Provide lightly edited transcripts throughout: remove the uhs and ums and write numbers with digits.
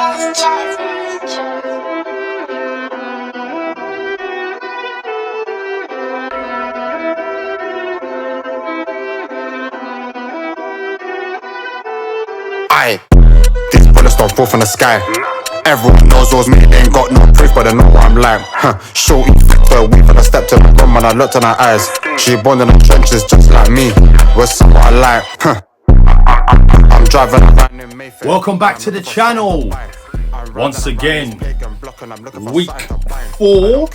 Aye, these bullets don't fall from the sky. Everyone knows those me, ain't got no proof, but they know what I'm like. Shorty flipped her weave and I stepped to the room and I looked in her eyes. She born in the trenches just like me, was somewhat alike. I'm driving around in Mayfair. Welcome back to the channel. Once again, week 4,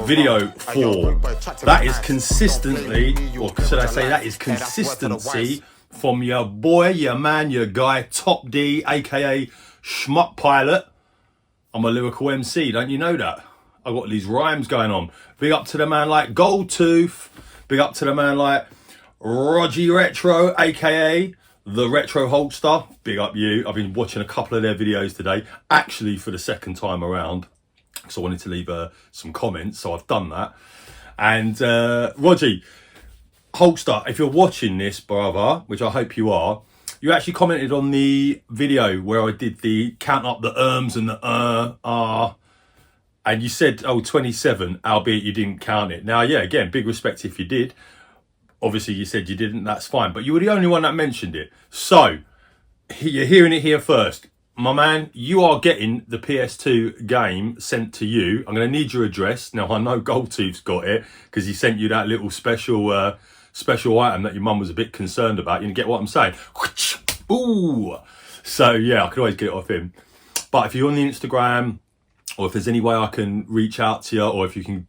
video 4. That is consistently, or should I say that is consistency from your boy, your man, your guy, Top D, aka Shmup Pilot. I'm a lyrical MC, don't you know that? I got these rhymes going on. Big up to the man like Goldtooth. Big up to the man like Roger Retro, aka the Retro Holster. Big up you. I've been watching a couple of their videos today, actually for the second time around, because I wanted to leave some comments, so I've done that. And Roger Holster, if you're watching this, brother, which I hope you are, you actually commented on the video where I did the count up the erms and the and you said, oh, 27, albeit you didn't count it. Now, yeah, again, big respect if you did. Obviously, you said you didn't, that's fine. But you were the only one that mentioned it. So, you're hearing it here first. My man, you are getting the PS2 game sent to you. I'm going to need your address. Now, I know Goldtooth's got it because he sent you that little special item that your mum was a bit concerned about. You get what I'm saying? Ooh. So, yeah, I could always get it off him. But if you're on the Instagram, or if there's any way I can reach out to you, or if you can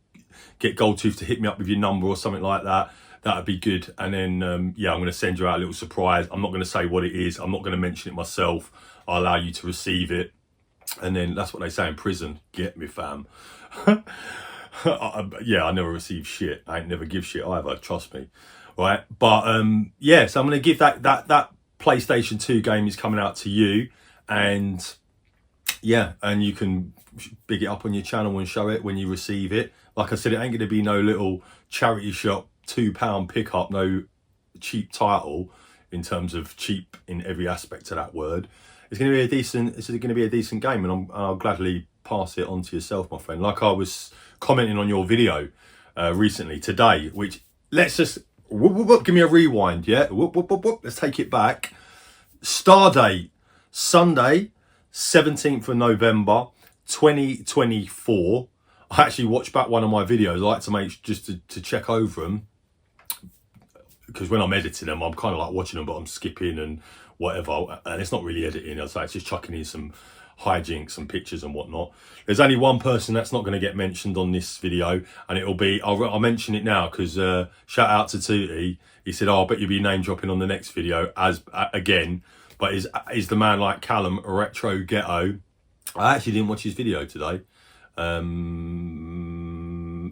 get Goldtooth to hit me up with your number or something like that, that'd be good. And then, yeah, I'm going to send you out a little surprise. I'm not going to say what it is. I'm not going to mention it myself. I'll allow you to receive it. And then that's what they say in prison. Get me, fam. Yeah, I never receive shit. I ain't never give shit either. Trust me. Right. But, yeah, so I'm going to give that PlayStation 2 game is coming out to you. And, yeah, and you can big it up on your channel and show it when you receive it. Like I said, it ain't going to be no little charity shop £2 pickup, no cheap title in terms of cheap in every aspect of that word. It's going to be a decent game, and I'll gladly pass it on to yourself, my friend. Like I was commenting on your video recently today, which let's just give me a rewind, yeah. Let's take it back. Stardate Sunday, 17th of November, 2024. I actually watched back one of my videos. I like to make just to check over them, because when I'm editing them, I'm kind of like watching them, but I'm skipping and whatever. And it's not really editing. It's like just chucking in some hijinks, some pictures and whatnot. There's only one person that's not going to get mentioned on this video, and it'll be, I'll mention it now because shout out to Tootie. He said, oh, I bet you'll be name dropping on the next video again. But is the man like Callum Retro Ghetto? I actually didn't watch his video today.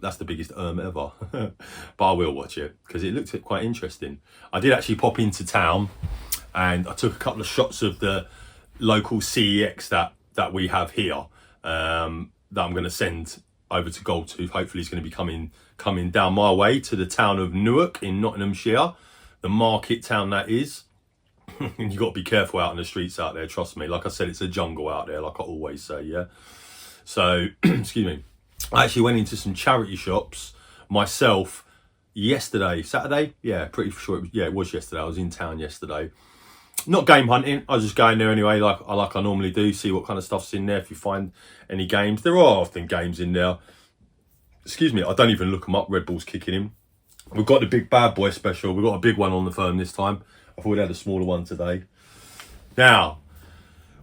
That's the biggest ever. But I will watch it because it looked quite interesting. I did actually pop into town and I took a couple of shots of the local CEX that we have here, that I'm going to send over to Goldtooth. Hopefully he's going to be coming down my way to the town of Newark in Nottinghamshire, the market town that is. And you got to be careful out in the streets out there, trust me. Like I said, it's a jungle out there, like I always say, yeah. So, excuse me. I actually went into some charity shops myself yesterday, Saturday. Yeah, pretty sure it was yesterday. I was in town yesterday. Not game hunting. I was just going there anyway, like I normally do, see what kind of stuff's in there. If you find any games, there are often games in there. Excuse me, I don't even look them up. Red Bull's kicking in. We've got the big bad boy special. We've got a big one on the phone this time. I thought we had a smaller one today. Now,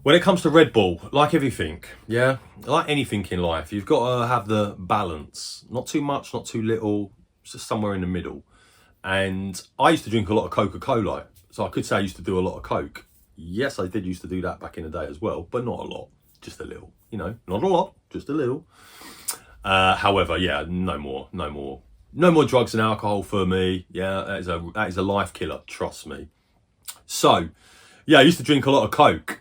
when it comes to Red Bull, like everything, yeah, like anything in life, you've got to have the balance. Not too much, not too little, just somewhere in the middle. And I used to drink a lot of Coca-Cola, so I could say I used to do a lot of Coke. Yes, I did used to do that back in the day as well, but not a lot, just a little. You know, not a lot, just a little. However, yeah, no more drugs and alcohol for me. Yeah, that is a life killer, trust me. So, yeah, I used to drink a lot of Coke.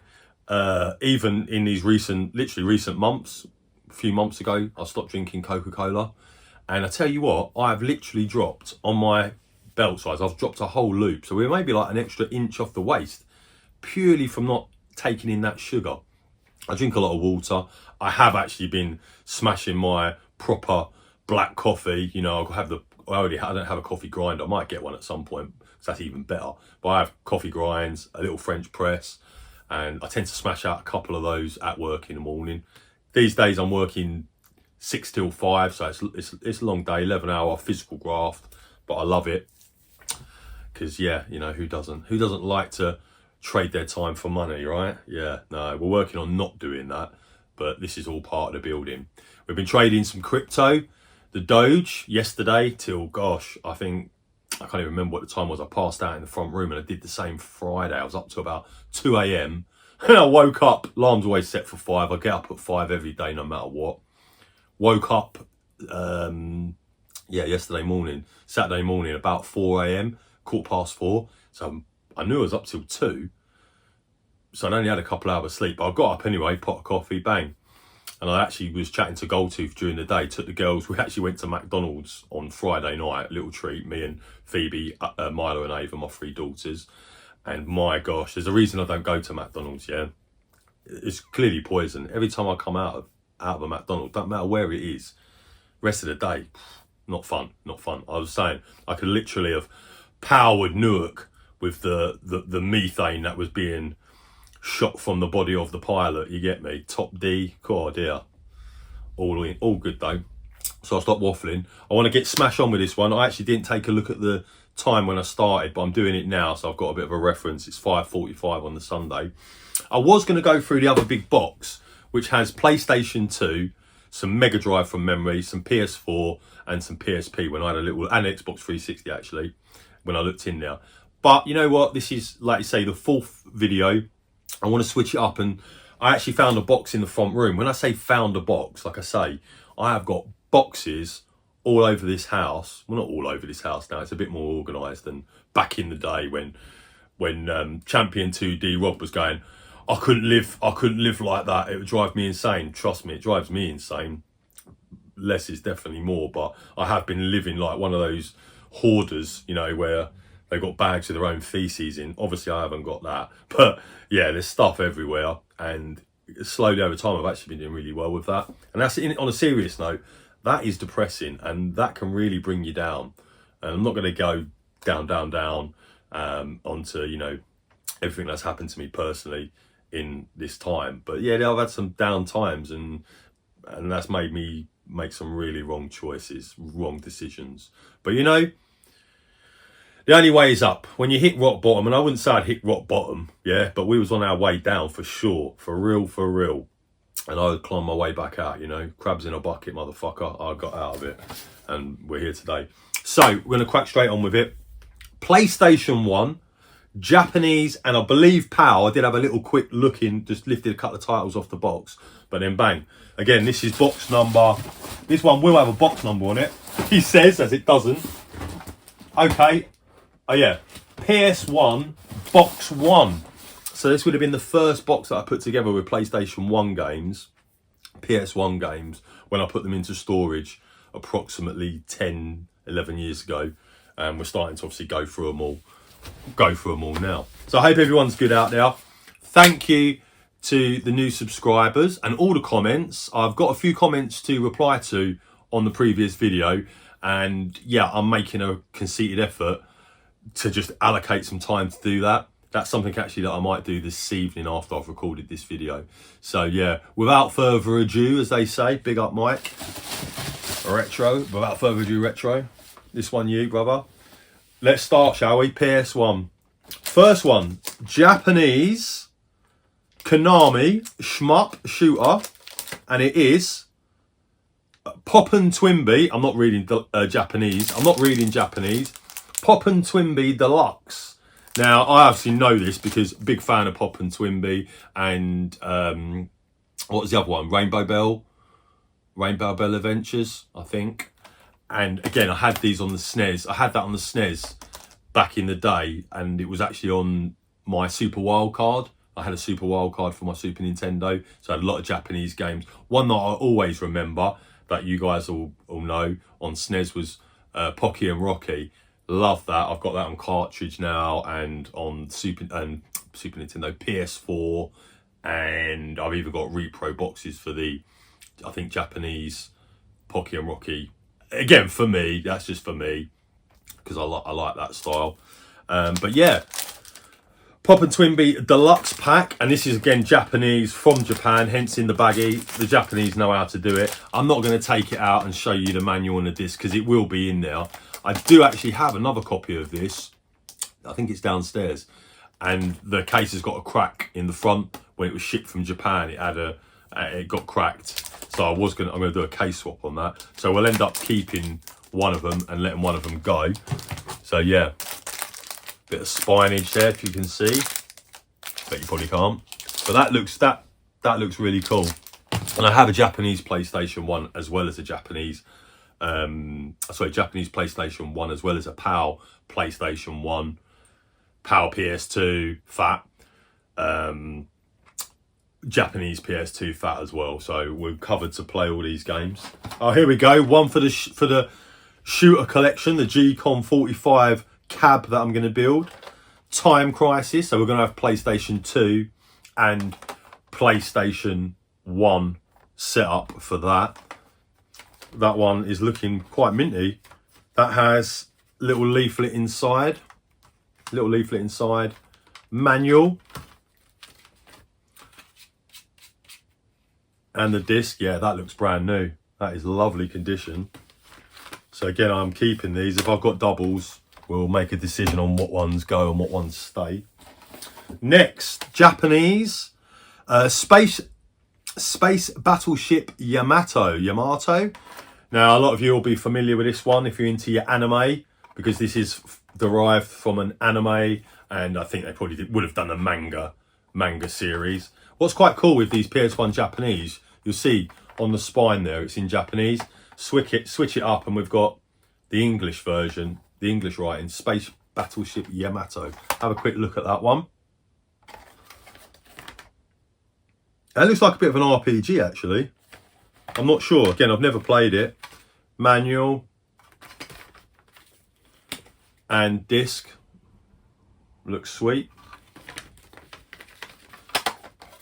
Even in these literally recent months, a few months ago, I stopped drinking Coca-Cola. And I tell you what, I've literally dropped on my belt size. I've dropped a whole loop. So we're maybe like an extra inch off the waist, purely from not taking in that sugar. I drink a lot of water. I have actually been smashing my proper black coffee. You know, I don't have a coffee grinder. I might get one at some point, because that's even better. But I have coffee grinds, a little French press, and I tend to smash out a couple of those at work in the morning. These days I'm working 6 till 5, so it's a long day, 11-hour physical graft, but I love it. Because, yeah, you know, who doesn't like to trade their time for money, right? Yeah, no, we're working on not doing that, but this is all part of the building. We've been trading some crypto, the Doge, yesterday till, gosh, I can't even remember what the time was. I passed out in the front room, and I did the same Friday. I was up to about 2 a.m. and I woke up, alarm's always set for 5. I get up at 5 every day, no matter what. Woke up, Saturday morning, about 4 a.m, 4:15. So I knew I was up till 2. So I only had a couple hours sleep. But I got up anyway, pot of coffee, bang. And I actually was chatting to Goldtooth during the day, took the girls. We actually went to McDonald's on Friday night, a little treat, me and Phoebe, Milo and Ava, my 3 daughters. And my gosh, there's a reason I don't go to McDonald's, yeah? It's clearly poison. Every time I come out of a McDonald's, don't matter where it is, rest of the day, not fun. I was saying, I could literally have powered Newark with the methane that was being shot from the body of the pilot, you get me? Top D, God dear. All good though. So I stopped waffling. I want to get smash on with this one. I actually didn't take a look at the time when I started, but I'm doing it now, so I've got a bit of a reference. It's 5:45 on the Sunday. I was going to go through the other big box, which has PlayStation 2, some Mega Drive from memory, some PS4 and some PSP when I had and Xbox 360 actually, when I looked in there. But you know what? This is, like you say, the 4th video. I want to switch it up, and I actually found a box in the front room. When I say found a box, like I say, I have got boxes all over this house. Well, not all over this house now. It's a bit more organised than back in the day when Champion 2D Rob was going, I couldn't live like that. It would drive me insane. Trust me, it drives me insane. Less is definitely more, but I have been living like one of those hoarders, you know, where they've got bags of their own feces in. Obviously, I haven't got that. But yeah, there's stuff everywhere. And slowly over time, I've actually been doing really well with that. And that's on a serious note, that is depressing. And that can really bring you down. And I'm not going to go down onto, you know, everything that's happened to me personally in this time. But yeah, I've had some down times, and that's made me make some really wrong choices, wrong decisions. But you know, the only way is up. When you hit rock bottom, and I wouldn't say I'd hit rock bottom, yeah, but we was on our way down for sure, for real. And I would climb my way back out, you know, crabs in a bucket, motherfucker. I got out of it, and we're here today. So we're gonna crack straight on with it. PlayStation 1, Japanese, and I believe PAL. I did have a little quick look in, just lifted a couple of titles off the box, but then bang. Again, this is box number. This one will have a box number on it. He says, as it doesn't. Okay. Oh yeah, PS1 box 1. So this would have been the first box that I put together with PlayStation 1 games, PS1 games, when I put them into storage approximately 10, 11 years ago. And we're starting to obviously go through them all now. So I hope everyone's good out there. Thank you to the new subscribers and all the comments. I've got a few comments to reply to on the previous video. And yeah, I'm making a conceited effort to just allocate some time to do that. That's something actually that I might do this evening after I've recorded this video. So yeah, without further ado, as they say, big up Mike. Retro, without further ado, Retro. This one you, brother. Let's start, shall we? PS1. First one, Japanese Konami Shmup Shooter. And it is Poppin' Twinbee. I'm not reading Japanese. Poppin' Twinbee Deluxe. Now, I obviously know this because big fan of Poppin' Twinbee and what was the other one? Rainbow Bell Adventures, I think. And again, I had these on the SNES. I had that on the SNES back in the day, and it was actually on my Super Wild Card. I had a Super Wild Card for my Super Nintendo, so I had a lot of Japanese games. One that I always remember, that you guys all know, on SNES was Pocky and Rocky. Love that. I've got that on cartridge now, and on Super Nintendo, PS4. and I've even got repro boxes for the, I think, Japanese Pocky and Rocky. Again, for me, that's just for me, because I like that style. But yeah, Pop and Twinbee Deluxe Pack, and this is again Japanese from Japan, hence in the baggie. The Japanese know how to do it. I'm not going to take it out and show you the manual and the disc because it will be in there. I do actually have another copy of this. I think it's downstairs, and the case has got a crack in the front. When it was shipped from Japan, it got cracked. So I'm gonna do a case swap on that. So we'll end up keeping one of them and letting one of them go. So yeah, bit of spinage there if you can see, but you probably can't. But that looks really cool. And I have a Japanese PlayStation 1 as well as a Japanese PlayStation 1 as well as a PAL PlayStation 1, PAL PS2 fat, Japanese PS2 fat as well. So we're covered to play all these games. Oh, here we go. One for the shooter collection, the G-Con45 cab that I'm going to build. Time Crisis. So we're going to have PlayStation 2 and PlayStation 1 set up for that. That one is looking quite minty. That has little leaflet inside. Manual. And the disc, yeah, that looks brand new. That is lovely condition. So again, I'm keeping these. If I've got doubles, we'll make a decision on what ones go and what ones stay. Next, Japanese space battleship Yamato. Now, a lot of you will be familiar with this one if you're into your anime, because this is derived from an anime, and I think they probably would have done a manga series. What's quite cool with these PS1 Japanese, you'll see on the spine there, it's in Japanese. Switch it up, and we've got the English version, the English writing, Space Battleship Yamato. Have a quick look at that one. It looks like a bit of an RPG, actually. I'm not sure. Again, I've never played it. Manual and disc. Looks sweet.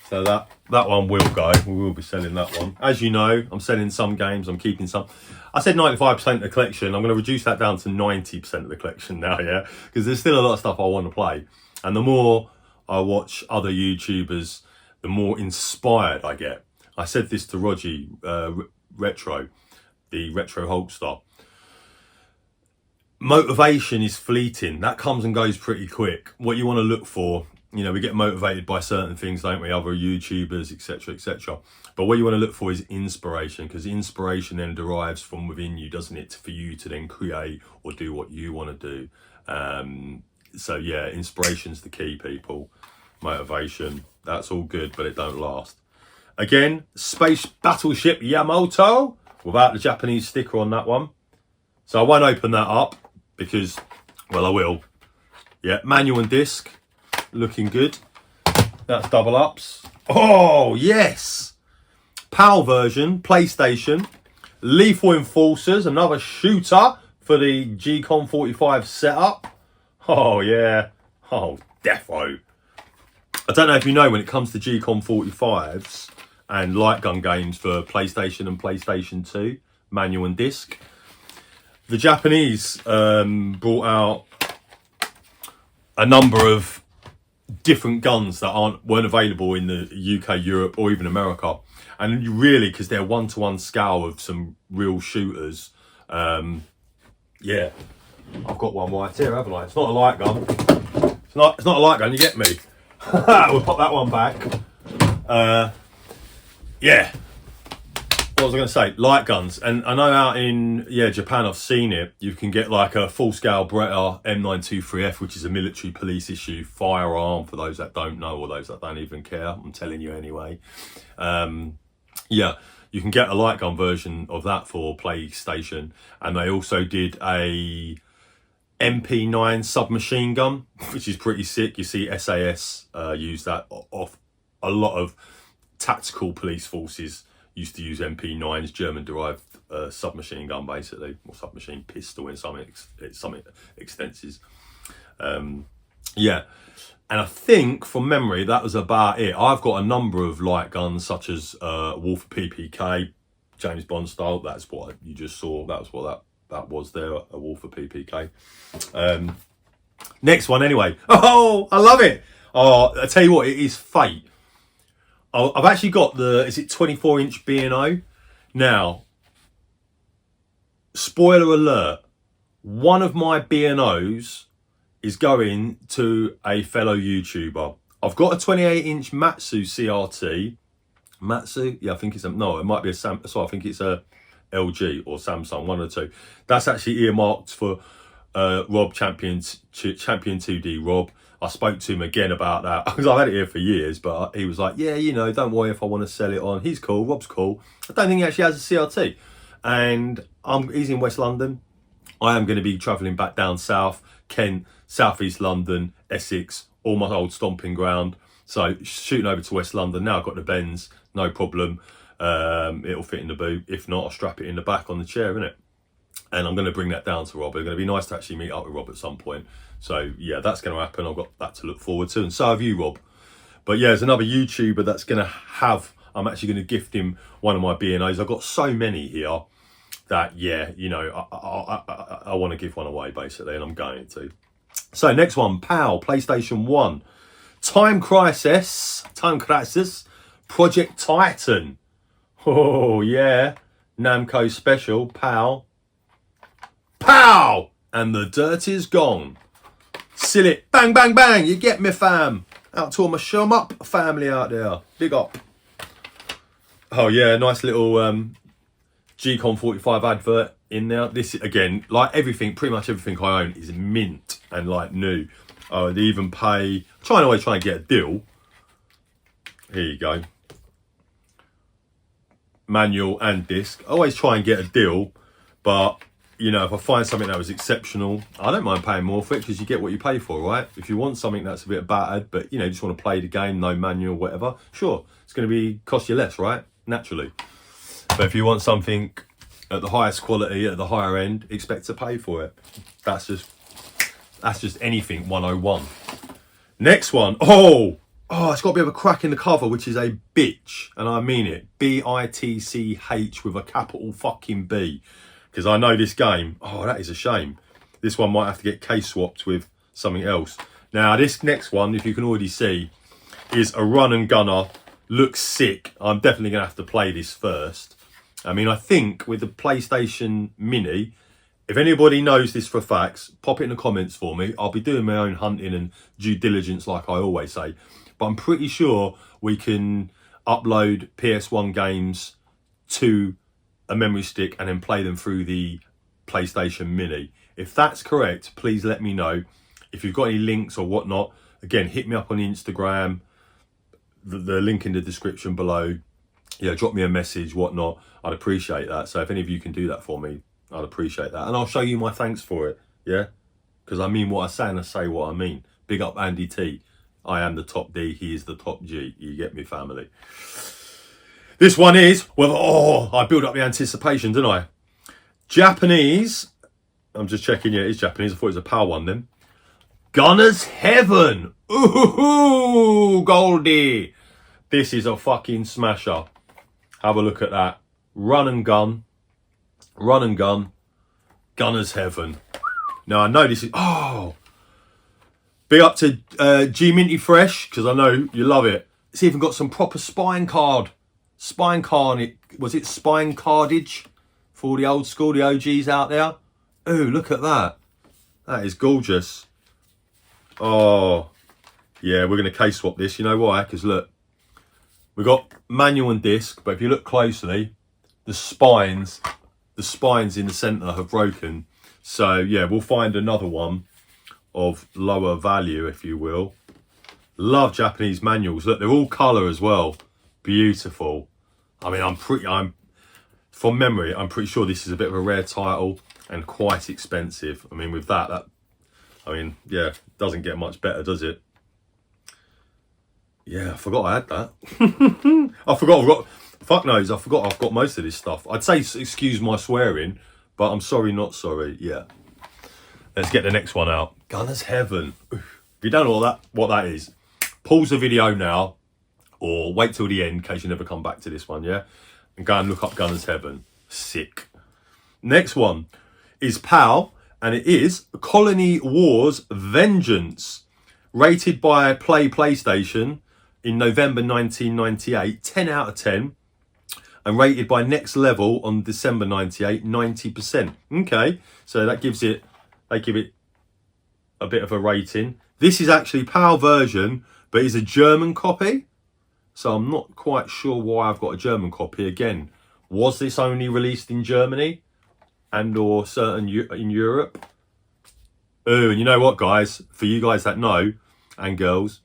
So that one will go. We will be selling that one. As you know, I'm selling some games. I'm keeping some. I said 95% of the collection. I'm going to reduce that down to 90% of the collection now, yeah? Because there's still a lot of stuff I want to play. And the more I watch other YouTubers, the more inspired I get. I said this to Rogie, Retro, the Retro Hulkster. Motivation is fleeting. That comes and goes pretty quick. What you want to look for, you know, we get motivated by certain things, don't we? Other YouTubers, etc., etc. But what you want to look for is inspiration, because inspiration then derives from within you, doesn't it? For you to then create or do what you want to do. So yeah, inspiration's the key, people. Motivation, that's all good, but it don't last. Again, Space Battleship Yamato, without the Japanese sticker on that one. So I won't open that up because, well, I will. Yeah, manual and disc, looking good. That's double ups. Oh, yes. PAL version, PlayStation. Lethal Enforcers, another shooter for the G-Con45 setup. Oh, yeah. Oh, defo. I don't know if you know, when it comes to G-Con45s and light gun games for PlayStation and PlayStation 2, manual and disc, the Japanese brought out a number of different guns that weren't available in the UK, Europe, or even America. And you really, because they're one-to-one scale of some real shooters. Yeah, I've got one right here, haven't I? It's not a light gun. It's not a light gun, you get me? We'll pop that one back. Yeah. What was I going to say? Light guns. And I know out in Japan, I've seen it. You can get like a full-scale Beretta M923F, which is a military police issue firearm, for those that don't know or those that don't even care. I'm telling you anyway. Yeah, you can get a light gun version of that for PlayStation. And they also did a MP9 submachine gun, which is pretty sick. You see SAS use that off. A lot of tactical police forces used to use MP9s, German-derived submachine gun, basically, or submachine pistol in some extenses. Yeah. And I think from memory, that was about it. I've got a number of light guns, such as Wolf PPK, James Bond style. That's what you just saw. That was what that was there, a Wolf PPK. Next one, anyway. Oh, I love it. Oh, I tell you what, it is fate. I've actually got is it 24-inch B&O? Now, spoiler alert, one of my B&Os is going to a fellow YouTuber. I've got a 28-inch Matsu CRT. Matsu? Yeah, I think it's no, it might be a I think it's a LG or Samsung, one of the two. That's actually earmarked for Rob Champion 2D Rob. I spoke to him again about that because I've had it here for years, but he was like, yeah, you know, don't worry if I want to sell it on. He's cool, Rob's cool. I don't think he actually has a CRT. And he's in West London. I am going to be travelling back down south, Kent, southeast London, Essex, all my old stomping ground. So shooting over to West London. Now I've got the Benz, no problem. It'll fit in the boot. If not, I'll strap it in the back on the chair, innit? And I'm going to bring that down to Rob. It's going to be nice to actually meet up with Rob at some point. So yeah, that's going to happen. I've got that to look forward to. And so have you, Rob. But yeah, there's another YouTuber that's going to have, I'm actually going to gift him one of my B&Os. I've got so many here that, yeah, you know, I want to give one away basically, and I'm going to. So next one, PAL, PlayStation 1. Time Crisis, Project Titan. Oh yeah, Namco special, PAL. Pow! And the dirt is gone. Seal it. Bang, bang, bang. You get me, fam. Out to all my Shmup family out there. Big up. Oh, yeah. Nice little G-Con45 advert in there. This, again, like everything, pretty much everything I own is mint and like new. Oh, they even pay. Always try and get a deal. Here you go. Manual and disc. I always try and get a deal, but you know, if I find something that was exceptional, I don't mind paying more for it because you get what you pay for, right? If you want something that's a bit battered, but, you know, just want to play the game, no manual, whatever, sure, it's going to cost you less, right? Naturally. But if you want something at the highest quality, at the higher end, expect to pay for it. That's just anything 101. Next one. Oh, it's got a bit of a crack in the cover, which is a bitch. And I mean it. B-I-T-C-H with a capital fucking B. Because I know this game, oh, that is a shame. This one might have to get case swapped with something else. Now, this next one, if you can already see, is a run and gunner. Looks sick. I'm definitely going to have to play this first. I mean, I think with the PlayStation Mini, if anybody knows this for facts, pop it in the comments for me. I'll be doing my own hunting and due diligence like I always say. But I'm pretty sure we can upload PS1 games to a memory stick and then play them through the PlayStation Mini. If that's correct, please let me know. If you've got any links or whatnot, again, hit me up on Instagram, the link in the description below. Yeah, drop me a message, whatnot. I'd appreciate that. So if any of you can do that for me, I'd appreciate that. And I'll show you my thanks for it, yeah? Because I mean what I say and I say what I mean. Big up Andy T. I am the top D, he is the top G. You get me, family. This one is, well, oh, I built up the anticipation, didn't I? Japanese. I'm just checking, yeah, it is Japanese. I thought it was a PAL one then. Gunner's Heaven. Ooh, Goldie. This is a fucking smasher. Have a look at that. Run and gun. Gunner's Heaven. Now, I know this is, oh. Big up to G Minty Fresh, because I know you love it. It's even got some proper spine card. Was it spine cardage for the old school, the OGs out there? Oh, look at that. That is gorgeous. Oh, yeah, we're going to case swap this. You know why? Because look, we've got manual and disc, but if you look closely, the spines in the centre have broken. So, yeah, we'll find another one of lower value, if you will. Love Japanese manuals. Look, they're all colour as well. Beautiful. I mean, from memory, I'm pretty sure this is a bit of a rare title and quite expensive. I mean, with that, I mean, yeah, doesn't get much better, does it? Yeah, I forgot I had that. Fuck knows, I forgot I've got most of this stuff. I'd say excuse my swearing, but I'm sorry, not sorry. Yeah. Let's get the next one out. Gunner's Heaven. If you don't know what that is, pause the video now or wait till the end in case you never come back to this one, yeah? And go and look up Gunner's Heaven. Sick. Next one is PAL, and it is Colony Wars Vengeance. Rated by PlayStation in November 1998, 10 out of 10. And rated by Next Level on December 98, 90%. Okay, so they give it a bit of a rating. This is actually PAL version, but it's a German copy. So I'm not quite sure why I've got a German copy. Again, was this only released in Germany and or certain in Europe? Oh, and you know what, guys? For you guys that know, and girls,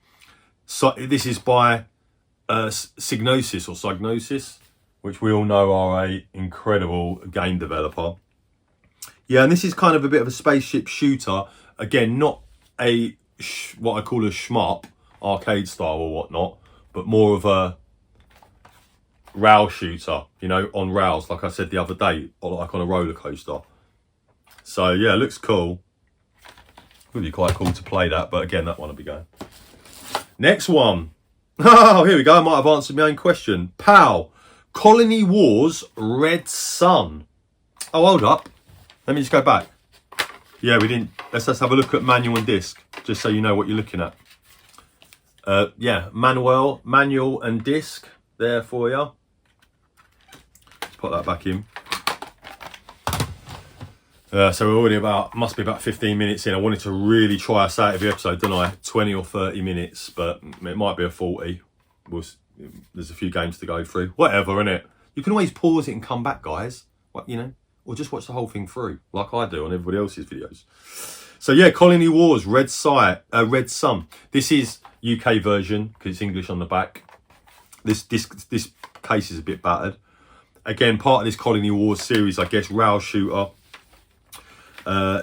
so this is by Psygnosis, which we all know are a incredible game developer. Yeah, and this is kind of a bit of a spaceship shooter. Again, not a what I call a shmup, arcade style or whatnot, but more of a rail shooter, you know, on rails, like I said the other day, or like on a roller coaster. So yeah, it looks cool. Would be quite cool to play that, but again, that one will be going. Next one. Oh, here we go. I might have answered my own question. PAL. Colony Wars Red Sun. Oh, hold up. Let me just go back. Yeah, we didn't. Let's just have a look at manual and disc, just so you know what you're looking at. Yeah, manual and disc there for you. Let's put that back in. So we're already must be about 15 minutes in. I wanted to really try us out every episode, didn't I? 20 or 30 minutes, but it might be a 40. There's a few games to go through. Whatever, innit? You can always pause it and come back, guys. What, you know? Or just watch the whole thing through, like I do on everybody else's videos. So yeah, Colony Wars, Red Sun. This is UK version, because it's English on the back. This case is a bit battered. Again, part of this Colony Wars series, I guess, rail shooter.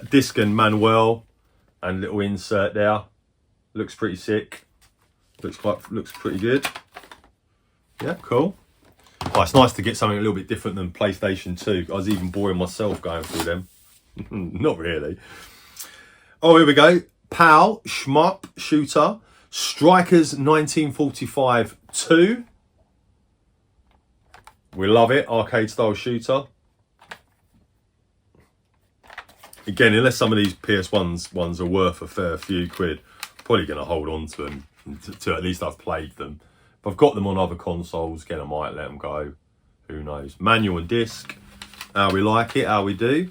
Disc and manual, and little insert there. Looks pretty sick. Looks pretty good. Yeah, cool. Oh, it's nice to get something a little bit different than PlayStation 2. I was even boring myself going through them. Not really. Oh, here we go. PAL Shmup Shooter. Strikers 1945 2. We love it. Arcade style shooter. Again, unless some of these PS1 ones are worth a fair few quid, I'm probably going to hold on to them to at least I've played them. If I've got them on other consoles, again, I might let them go. Who knows? Manual and disc. How we like it, how we do.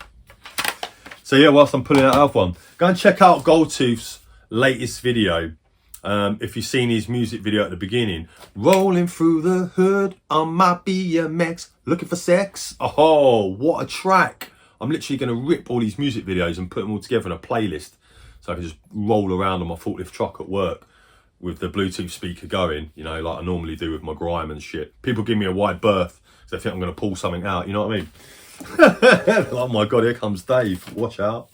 So yeah, whilst I'm pulling that off one, go and check out Goldtooth's latest video. If you've seen his music video at the beginning, rolling through the hood on my BMX, looking for sex. Oh, what a track. I'm literally going to rip all these music videos and put them all together in a playlist so I can just roll around on my forklift truck at work with the Bluetooth speaker going, you know, like I normally do with my grime and shit. People give me a wide berth so they think I'm going to pull something out, you know what I mean? Oh my God, here comes Dave. Watch out.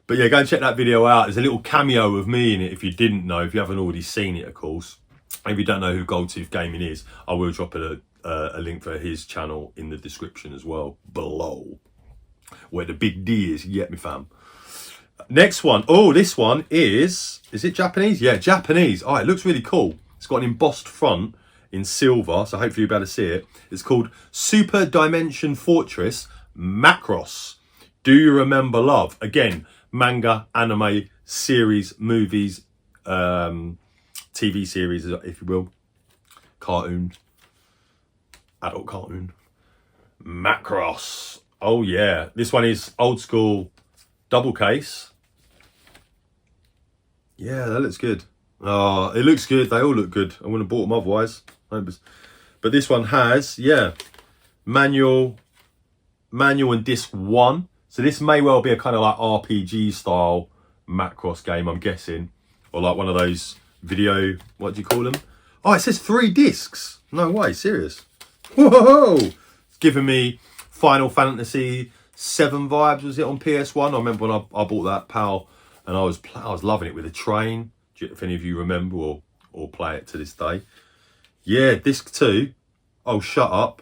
But yeah, go and check that video out. There's a little cameo of me in it if you didn't know, if you haven't already seen it, of course. If you don't know who Goldtooth Gaming is, I will drop a link for his channel in the description as well, below. Where the big D is, you get me, fam. Next one. Oh, this one is it Japanese? Yeah, Japanese. Oh, it looks really cool. It's got an embossed front in silver, so hopefully you'll be able to see it. It's called Super Dimension Fortress Macross. Do you remember love? Again, manga, anime, series, movies, TV series, if you will. Cartoon. Adult cartoon. Macross. Oh yeah, this one is old school double case. Yeah, that looks good. Oh, it looks good. They all look good. I wouldn't have bought them otherwise. But this one has, yeah, manual and disc 1. So this may well be a kind of like RPG style Macross game, I'm guessing. Or like one of those video, what do you call them? Oh, it says 3 discs. No way, serious. Whoa! It's giving me Final Fantasy 7 vibes. Was it on PS1? I remember when I bought that PAL, and I was loving it with a train. If any of you remember or play it to this day. Yeah, disc 2. Oh, shut up.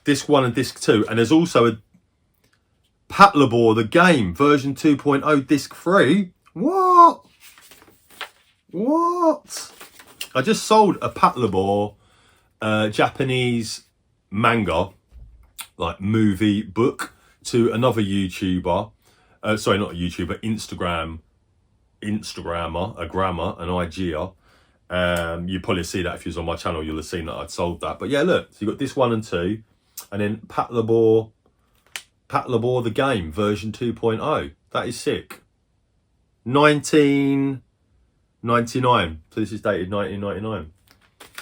Disc 1 and disc 2. And there's also a Patlabor, the game, version 2.0, disc 3. What? What? I just sold a Patlabor Japanese manga, like movie book, to another YouTuber. Sorry, not a YouTuber, Instagrammer, a grammar, an IGer. You probably see that if you was on my channel, you'll have seen that I'd sold that. But yeah, look, so you got this 1 and 2, and then Patlabor the game version 2.0. That is sick. 1999. So this is dated 1999.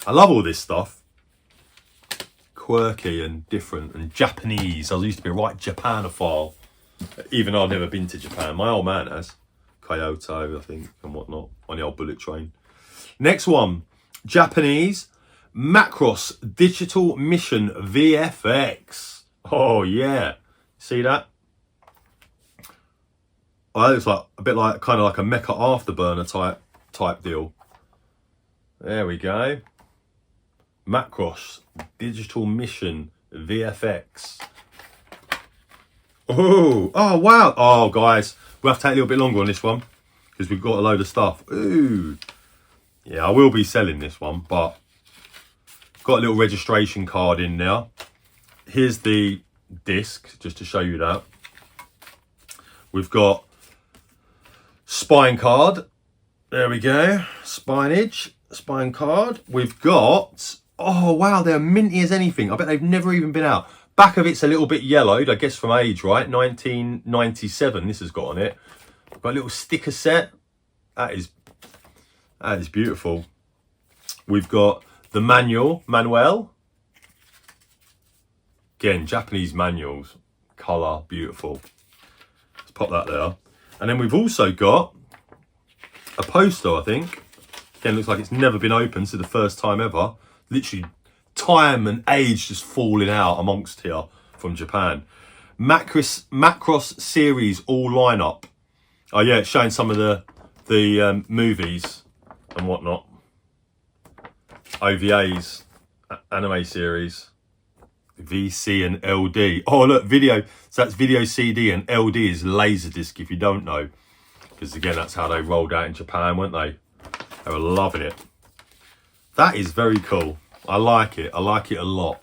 I love all this stuff. Quirky and different and Japanese. I used to be a right Japanophile, even though I've never been to Japan. My old man has. Kyoto, I think, and whatnot, on the old bullet train. Next one, Japanese Macross Digital Mission VFX. Oh yeah, see that? Oh, that looks like a bit like kind of like a mecha afterburner type deal. There we go. Macross Digital Mission VFX. Oh wow. Oh guys, we'll have to take a little bit longer on this one because we've got a load of stuff. Ooh. Yeah, I will be selling this one, but got a little registration card in there. Here's the disc, just to show you that. We've got spine card. There we go. Spine card. We've got, oh wow, they're minty as anything. I bet they've never even been out. Back of it's a little bit yellowed, I guess from age, right? 1997 this has got on it. Got a little sticker set. That is beautiful. We've got the manual. Again, Japanese manuals. Colour, beautiful. Let's pop that there. And then we've also got a poster, I think. Again, looks like it's never been opened, so the first time ever. Literally, time and age just falling out amongst here from Japan. Macross series all lineup. Oh yeah, it's showing some of the movies and whatnot. OVAs, anime series, VC and LD. Oh look, video. So that's video CD and LD is Laserdisc if you don't know. Because again, that's how they rolled out in Japan, weren't they? They were loving it. That is very cool. I like it. I like it a lot.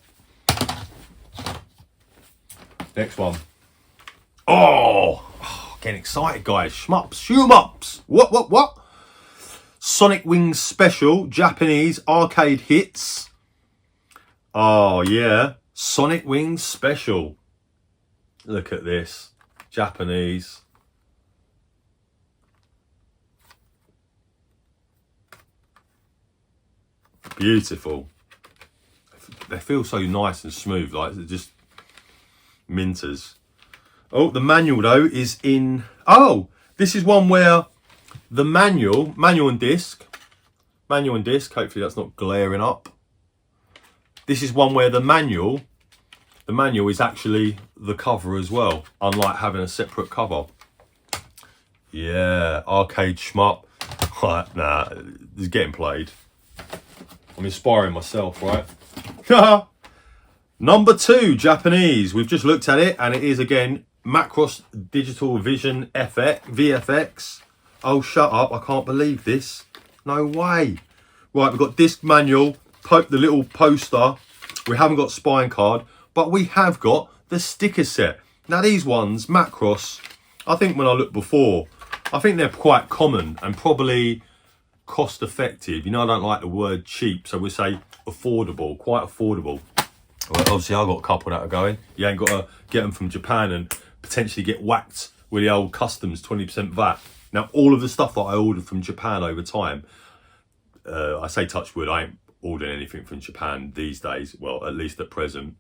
Next one. Oh, getting excited, guys. Shmups. What? Sonic Wings Special, Japanese arcade hits. Oh, yeah. Sonic Wings Special. Look at this. Japanese. Beautiful. They feel so nice and smooth, like they're just minters. Oh, the manual though is in. Oh, this is one where the manual and disc. Hopefully that's not glaring up. This is one where the manual is actually the cover as well, unlike having a separate cover. Yeah, arcade shmup. Right, nah, it's getting played. I'm inspiring myself, right? Number 2, Japanese. We've just looked at it, and it is again Macross Digital Vision VFX. Oh, shut up! I can't believe this. No way. Right, we've got disc manual, the little poster. We haven't got spine card, but we have got the sticker set. Now these ones, Macross, I think when I looked before, I think they're quite common and probably cost effective. You know, I don't like the word cheap, so we say affordable, quite affordable. Well, obviously I've got a couple that are going. You ain't got to get them from Japan and potentially get whacked with the old customs 20% VAT. Now all of the stuff that I ordered from Japan over time, I say touch wood, I ain't ordering anything from Japan these days, well at least at present.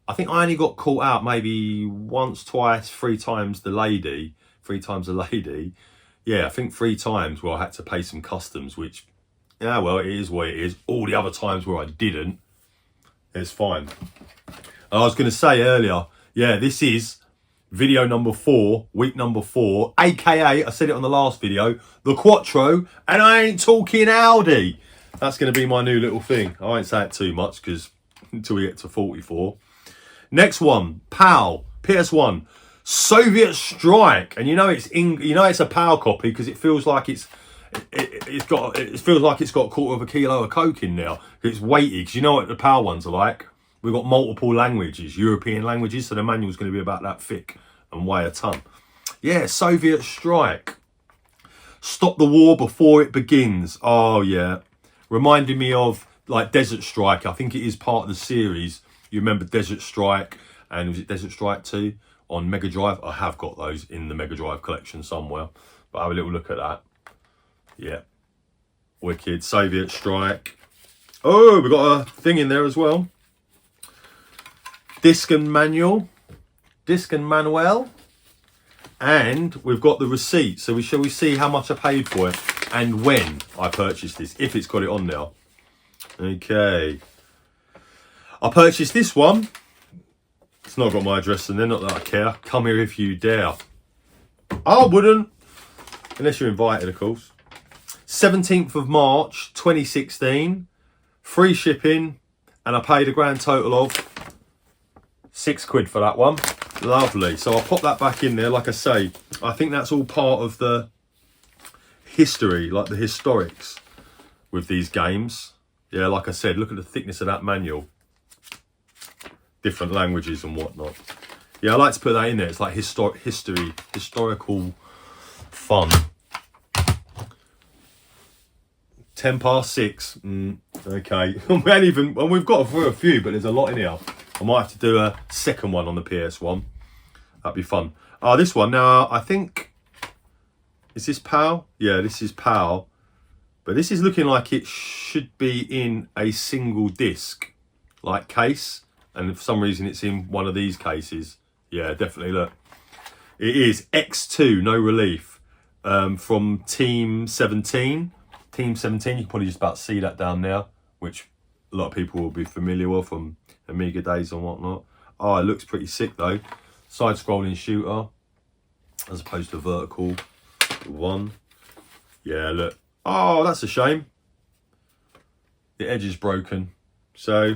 I think I only got caught out maybe once, twice, 3 times a lady. Yeah, I think 3 times where I had to pay some customs, which, yeah, well, it is what it is. All the other times where I didn't, it's fine. I was going to say earlier, yeah, this is video number 4, week number 4, aka, I said it on the last video, the Quattro, and I ain't talking Audi. That's going to be my new little thing. I won't say it too much because until we get to 44. Next one, PAL, PS1 Soviet Strike, and you know it's a power copy because it feels like it feels like it's got a quarter of a kilo of coke in there. It's weighty, because you know what the power ones are like. We've got multiple languages, European languages, so the manual's going to be about that thick and weigh a ton. Yeah, Soviet Strike. Stop the war before it begins. Oh yeah, reminding me of like Desert Strike. I think it is part of the series. You remember Desert Strike, and was it Desert Strike 2 on Mega Drive? I have got those in the Mega Drive collection somewhere, but have a little look at that. Yeah, wicked. Soviet Strike. Oh, we've got a thing in there as well. Disc and manual. And we've got the receipt. So shall we see how much I paid for it and when I purchased this, if it's got it on now. Okay. I purchased this one. It's not got my address in there, not that I care. Come here if you dare. I wouldn't. Unless you're invited, of course. 17th of March, 2016. Free shipping. And I paid a grand total of £6 for that one. Lovely. So I'll pop that back in there. Like I say, I think that's all part of the history, like the historics with these games. Yeah, like I said, look at the thickness of that manual. Different languages and whatnot. Yeah, I like to put that in there. It's like historical fun. 6:10. Okay. We've got through a few, but there's a lot in here. I might have to do a second one on the PS1. That'd be fun. This one now, I think, is this PAL? Yeah, this is PAL. But this is looking like it should be in a single disc, like case. And for some reason it's in one of these cases. Yeah, definitely, look. It is X2, No Relief, from Team 17. Team 17, you can probably just about see that down there, which a lot of people will be familiar with from Amiga days and whatnot. Oh, it looks pretty sick though. Side-scrolling shooter, as opposed to vertical one. Yeah, look. Oh, that's a shame. The edge is broken. So,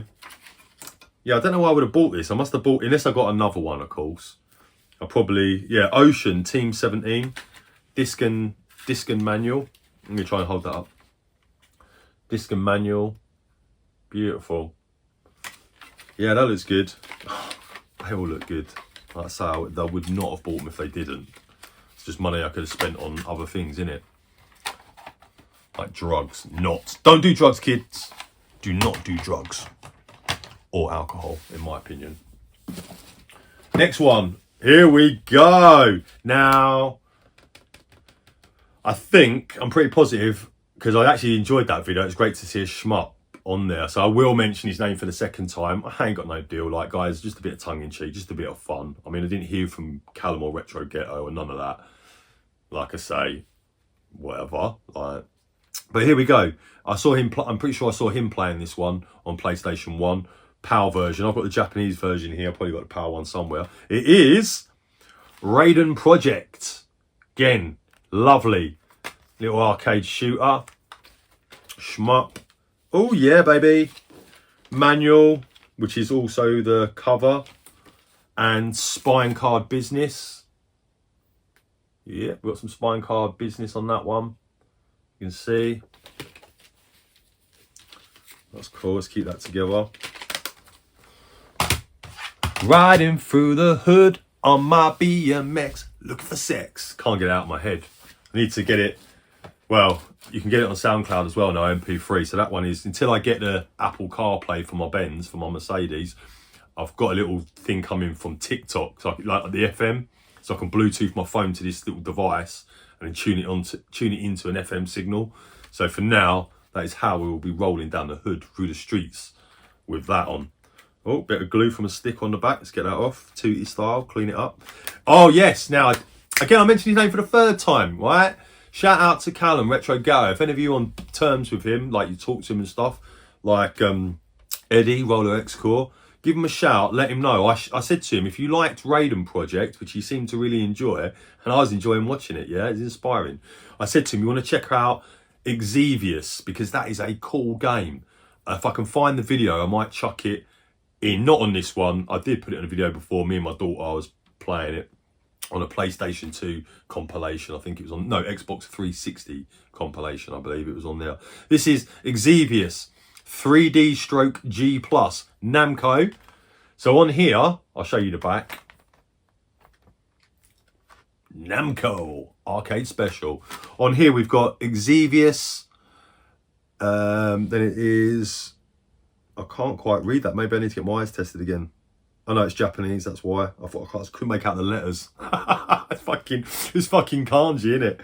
yeah, I don't know why I would have bought this. I must have bought, unless I got another one, of course. I probably, yeah, Ocean, Team 17. Disc and manual. Let me try and hold that up. Disc and manual. Beautiful. Yeah, that looks good. They all look good. Like I say, I would not have bought them if they didn't. It's just money I could have spent on other things, innit? Like drugs. Don't do drugs, kids. Do not do drugs. Or alcohol, in my opinion. Next one. Here we go. Now, I'm pretty positive, because I actually enjoyed that video. It's great to see a shmup on there. So I will mention his name for the second time. I ain't got no deal. Like, guys, just a bit of tongue-in-cheek, just a bit of fun. I mean, I didn't hear from Callum or Retro Ghetto or none of that. Like I say, whatever. Like, but here we go. I saw him. I'm pretty sure I saw him playing this one on PlayStation 1 PAL version. I've got the Japanese version here. I've probably got the PAL one somewhere. It is Raiden Project. Again, lovely little arcade shooter. Shmup. Oh yeah, baby. Manual, which is also the cover, and spine card business. Yeah, we've got some spine card business on that one. You can see. That's cool. Let's keep that together. Riding through the hood on my BMX, looking for sex. Can't get it out of my head. I need to get it. Well, you can get it on SoundCloud as well now, MP3. So that one is, until I get the Apple CarPlay for my Benz, for my Mercedes, I've got a little thing coming from TikTok, so like the FM, so I can Bluetooth my phone to this little device and then tune it into an FM signal. So for now, that is how we will be rolling down the hood through the streets with that on. Oh, bit of glue from a stick on the back. Let's get that off. Tootie style, clean it up. Oh yes, now, again, I mentioned his name for the third time, right? Shout out to Callum, Retro Ghetto. If any of you on terms with him, like you talk to him and stuff, like Eddie, Roller X Core, give him a shout, let him know. I said to him, if you liked Raiden Project, which he seemed to really enjoy, and I was enjoying watching it, yeah, it's inspiring. I said to him, you want to check out Xevious, because that is a cool game. If I can find the video, I might chuck it in, not on this one. I did put it in a video before, me and my daughter, I was playing it. on a PlayStation 2 compilation. I think it was on, no, Xbox 360 compilation, I believe it was on there. This is Exevious 3D Stroke G Plus Namco. So on here, I'll show you the back. Namco Arcade Special. On here we've got Exevious. Then it is, I can't quite read that. Maybe I need to get my eyes tested again. I know it's Japanese, that's why. I thought I couldn't make out the letters. it's fucking kanji,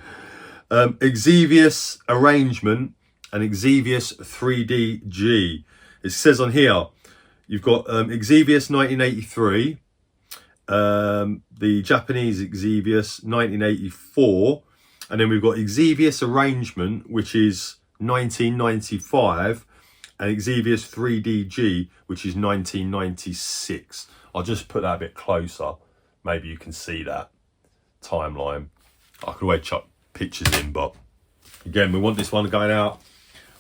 innit? Exevious Arrangement and Exevious 3DG. It says on here, you've got Exevious 1983, the Japanese Exevious 1984, and then we've got Exevious Arrangement, which is 1995, and Exevious 3DG, which is 1996. I'll just put that a bit closer. Maybe you can see that timeline. I could always chuck pictures in, but again, we want this one going out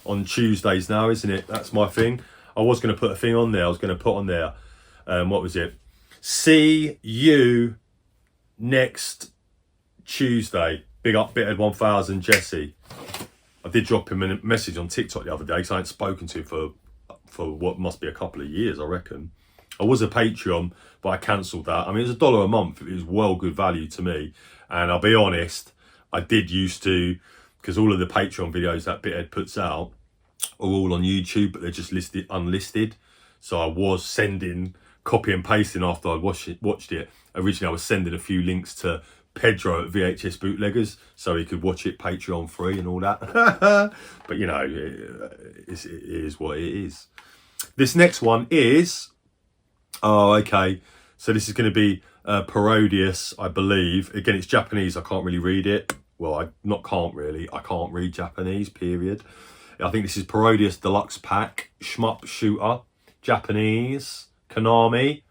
on Tuesdays now, isn't it? That's my thing. I was going to put a thing on there. I was going to put on there, what was it? See you next Tuesday. Big up Bithead 1000 Jesse. I did drop him a message on TikTok the other day because I ain't spoken to him for what must be a couple of years, I reckon. I was a Patreon, but I cancelled that. I mean, it was $1 a month. It was well good value to me. And I'll be honest, I did used to, because all of the Patreon videos that Bithead puts out are all on YouTube, but they're just listed unlisted. So I was sending, copy and pasting after I'd watched it. Originally, I was sending a few links to Pedro at VHS Bootleggers so he could watch it Patreon free and all that. But you know, it is what it is. This next one is, oh, okay. So this is going to be Parodius, I believe. Again, it's Japanese. I can't really read it. Well, I can't read Japanese, period. I think this is Parodius Deluxe Pack, Shmup Shooter, Japanese, Konami.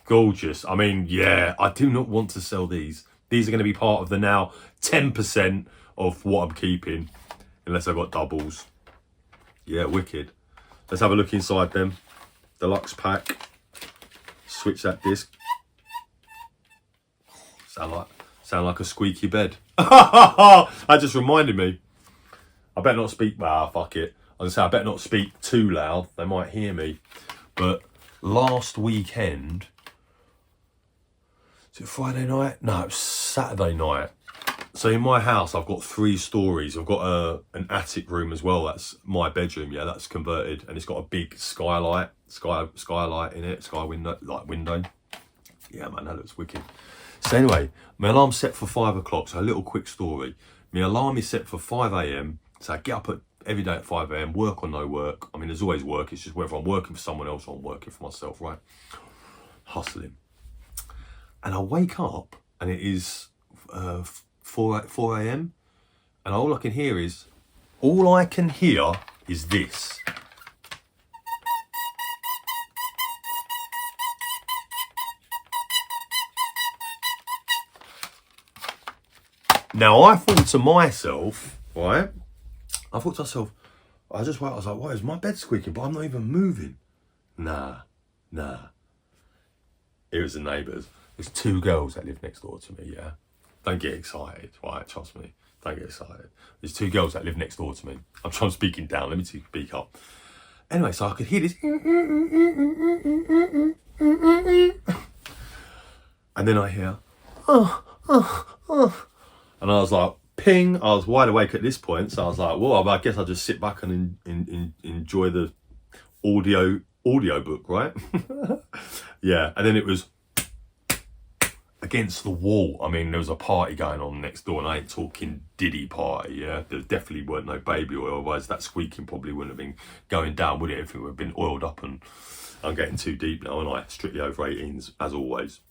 Gorgeous. I mean, yeah, I do not want to sell these. These are going to be part of the now 10% of what I'm keeping, unless I've got doubles. Yeah, wicked. Let's have a look inside them. Deluxe pack. Switch that disc. Sound like a squeaky bed. That just reminded me. I better not speak. Ah, fuck it. I was gonna say I better not speak too loud. They might hear me. But last weekend, is it Friday night? No, it was Saturday night. So in my house, I've got 3 stories. I've got an attic room as well. That's my bedroom. Yeah, that's converted, and it's got a big skylight in it, sky window, like window. Yeah, man, that looks wicked. So anyway, my alarm's set for 5 o'clock. So a little quick story. My alarm is set for 5 a.m. So I get up every day at 5 a.m. Work or no work. I mean, there's always work. It's just whether I'm working for someone else or I'm working for myself, right? Hustling. And I wake up and it is 4 a.m. and all I can hear is this. Now I thought to myself, right? I just wait. I was like, why is my bed squeaking? But I'm not even moving. Nah. It was the neighbours. There's 2 girls that live next door to me, yeah? Don't get excited, right? Trust me. Don't get excited. There's 2 girls that live next door to me. I'm speaking down. Let me speak up. Anyway, so I could hear this. And then I hear, and I was like, ping. I was wide awake at this point. So I was like, well, I guess I'll just sit back and enjoy the audio book, right? Yeah. And then it was against the wall. I mean, there was a party going on next door, and I ain't talking Diddy party, yeah? There definitely weren't no baby oil, otherwise that squeaking probably wouldn't have been going down, would it, if it would have been oiled up. And I'm getting too deep now, and I strictly over 18s, as always.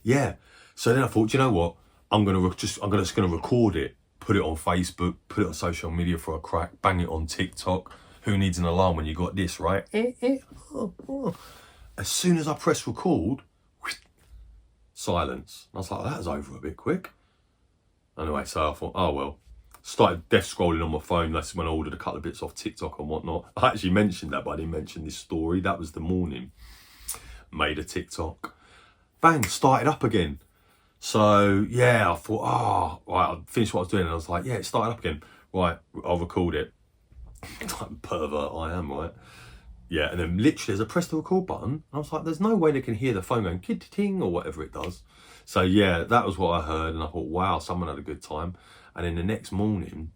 Yeah, so then I thought, you know what, I'm just gonna record it, put it on Facebook, put it on social media for a crack, bang it on TikTok. Who needs an alarm when you got this, right? As soon as I press record, silence. I was like, that was over a bit quick. Anyway, so I thought, oh well. Started death scrolling on my phone. That's when I ordered a couple of bits off TikTok and whatnot. I actually mentioned that, but I didn't mention this story. That was the morning. Made a TikTok. Bang, started up again. So yeah, I thought, oh, right, I finished what I was doing, and I was like, yeah, it started up again. Right, I'll record it. Like pervert I am, right? Yeah, and then literally as I pressed the record button, I was like, there's no way they can hear the phone going kid-ting or whatever it does. So yeah, that was what I heard, and I thought, wow, someone had a good time. And then the next morning,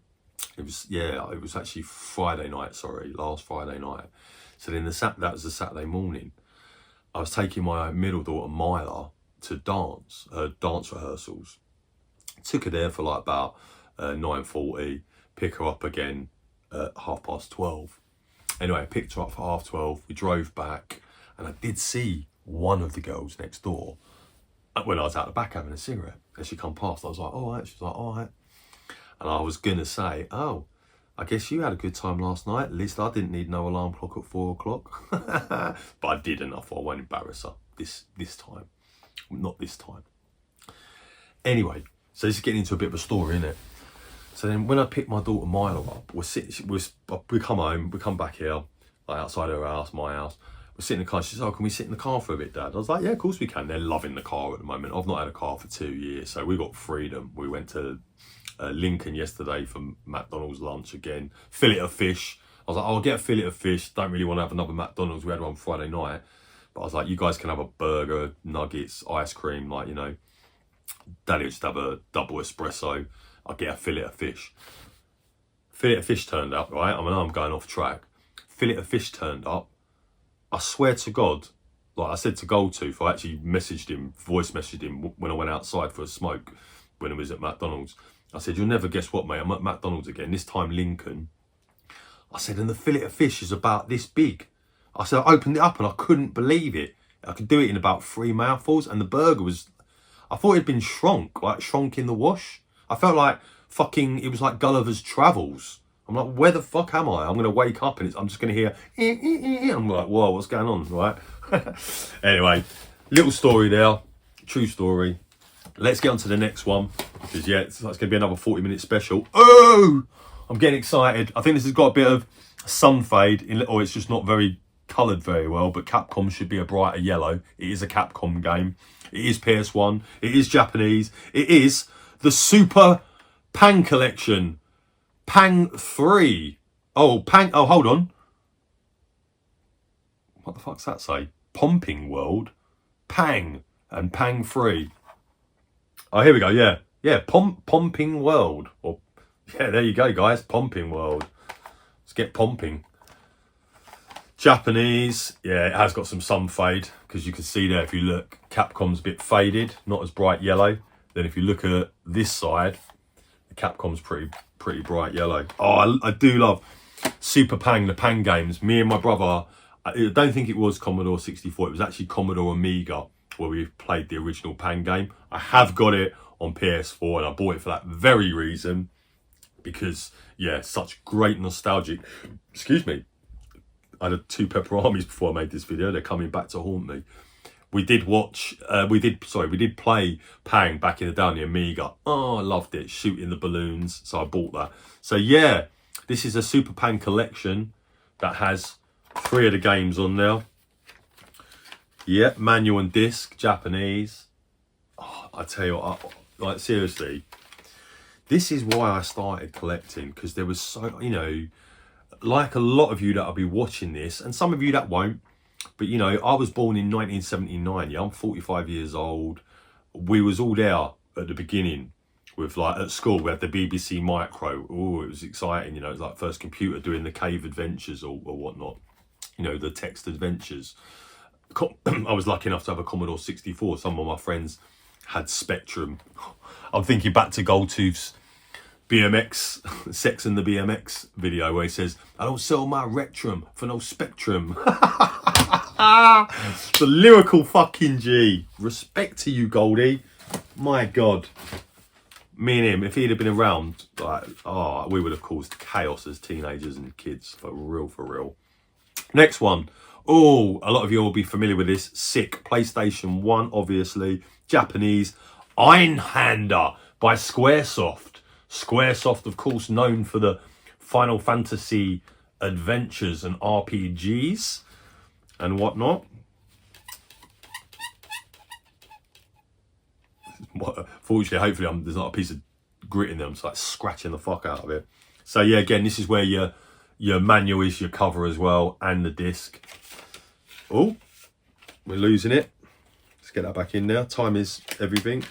it was actually Friday night, last Friday night. So then that was the Saturday morning. I was taking my middle daughter, Myla, to dance rehearsals. Took her there for like about 9:40, pick her up again at 12:30. Anyway, I picked her up for 12:30. We drove back, and I did see one of the girls next door when I was out the back having a cigarette. And she come past. I was like, all right. She was like, all right. And I was gonna say, oh, I guess you had a good time last night. At least I didn't need no alarm clock at 4 o'clock. But I didn't. I thought I won't embarrass her this time. Not this time. Anyway, so this is getting into a bit of a story, isn't it? So then when I picked my daughter Milo up, we come home, we come back here, like outside her house, my house. We're sitting in the car. She says, oh, can we sit in the car for a bit, Dad? I was like, yeah, of course we can. They're loving the car at the moment. I've not had a car for 2 years, so we got freedom. We went to Lincoln yesterday for McDonald's lunch again. Fillet of fish. I was like, oh, I'll get a fillet of fish. Don't really want to have another McDonald's. We had one Friday night. But I was like, you guys can have a burger, nuggets, ice cream, like, you know. Daddy would just have a double espresso. I'll get a fillet of fish. Fillet of fish turned up, right? I mean, I'm going off track. Fillet of fish turned up. I swear to God, like I said to Goldtooth, I actually voice messaged him when I went outside for a smoke when I was at McDonald's. I said, you'll never guess what, mate, I'm at McDonald's again, this time Lincoln. I said, and the fillet of fish is about this big. I said, I opened it up and I couldn't believe it. I could do it in about 3 mouthfuls, and the burger was, I thought it'd been shrunk in the wash. I felt like it was like Gulliver's Travels. I'm like, where the fuck am I? I'm going to wake up and I'm just going to hear, I'm like, whoa, what's going on, right? Anyway, little story there, true story. Let's get on to the next one, because yeah, it's going to be another 40-minute special. Oh, I'm getting excited. I think this has got a bit of sun fade, or it's just not very coloured very well, but Capcom should be a brighter yellow. It is a Capcom game. It is PS1. It is Japanese. It is the Super Pang Collection. Pang 3. Oh, hold on. What the fuck's that say? Pumping World, Pang, and Pang 3. Oh, here we go, yeah. Yeah, Pumping World. Or, yeah, there you go, guys. Pumping World. Let's get pumping. Japanese. Yeah, it has got some sun fade, because you can see there, if you look, Capcom's a bit faded, not as bright yellow. Then if you look at this side, the Capcom's pretty bright yellow. Oh, I do love Super Pang, the Pang games. Me and my brother, I don't think it was Commodore 64. It was actually Commodore Amiga where we played the original Pang game. I have got it on PS4, and I bought it for that very reason, because, yeah, such great nostalgic. Excuse me. I had 2 pepper armies before I made this video. They're coming back to haunt me. We did play Pang back in the day on the Amiga. Oh, I loved it. Shooting the balloons. So I bought that. So yeah, this is a Super Pang collection that has 3 of the games on there. Yeah, manual and disc, Japanese. Oh, I tell you what, like seriously, this is why I started collecting, because there was so, you know, like a lot of you that will be watching this, and some of you that won't, but you know, I was born in 1979, yeah, I'm 45 years old. We was all there at the beginning with, like, at school, we had the BBC Micro. Oh, it was exciting, you know, it was like first computer doing the cave adventures or whatnot, you know, the text adventures. I was lucky enough to have a Commodore 64. Some of my friends had Spectrum. I'm thinking back to Goldtooth's BMX, Sex and the BMX video where he says, I don't sell my Rectrum for no Spectrum. The lyrical fucking G. Respect to you, Goldie. My God. Me and him, if he'd have been around, like, oh, we would have caused chaos as teenagers and kids. For real, for real. Next one. Oh, a lot of you will be familiar with this. Sick. PlayStation 1, obviously. Japanese. Einhander by Squaresoft. Squaresoft, of course, known for the Final Fantasy adventures and RPGs and whatnot. Fortunately, hopefully, there's not a piece of grit in them, so like scratching the fuck out of it. So yeah, again, this is where your manual is, your cover as well, and the disc. Oh, we're losing it. Let's get that back in now. Time is everything.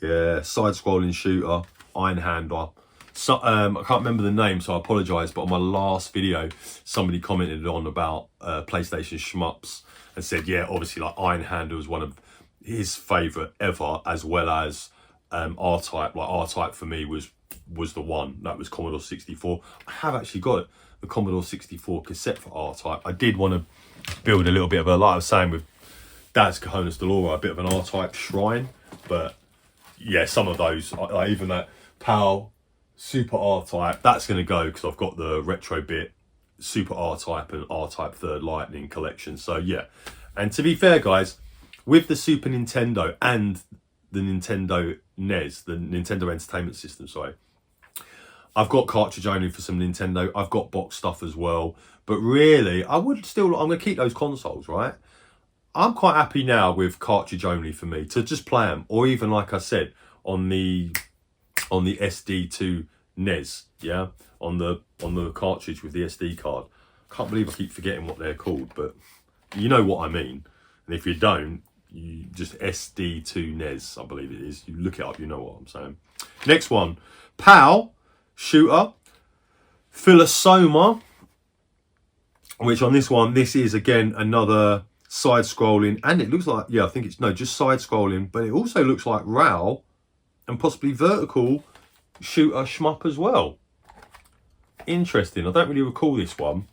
Yeah, side-scrolling shooter, iron handler. So, I can't remember the name, so I apologise, but on my last video, somebody commented on about PlayStation Shmups and said, yeah, obviously, like, Iron Handler was one of his favourite ever, as well as R-Type. Like, R-Type for me was the one. That was Commodore 64. I have actually got the Commodore 64 cassette for R-Type. I did want to build a little bit of a, like I was saying with Dad's Cajonas Delora, a bit of an R-Type shrine, but yeah, some of those, like even that PAL Super R-Type, that's going to go because I've got the retro bit Super R-Type and R-Type Third Lightning collection. So yeah, and to be fair, guys, with the Super Nintendo and the Nintendo NES, the Nintendo Entertainment System, sorry, I've got cartridge only for some Nintendo. I've got box stuff as well, but really, I'm going to keep those consoles, right? I'm quite happy now with cartridge only for me to just play them, or even like I said on the SD2 NES, yeah, on the cartridge with the SD card. Can't believe I keep forgetting what they're called, but you know what I mean. And if you don't, you just SD2 NES, I believe it is. You look it up, you know what I'm saying. Next one, PAL shooter, Philosoma, which on this one, this is again another side-scrolling, and it looks like, yeah, I think it's, no, just side-scrolling, but it also looks like RAL and possibly vertical shooter shmup as well. Interesting. I don't really recall this one.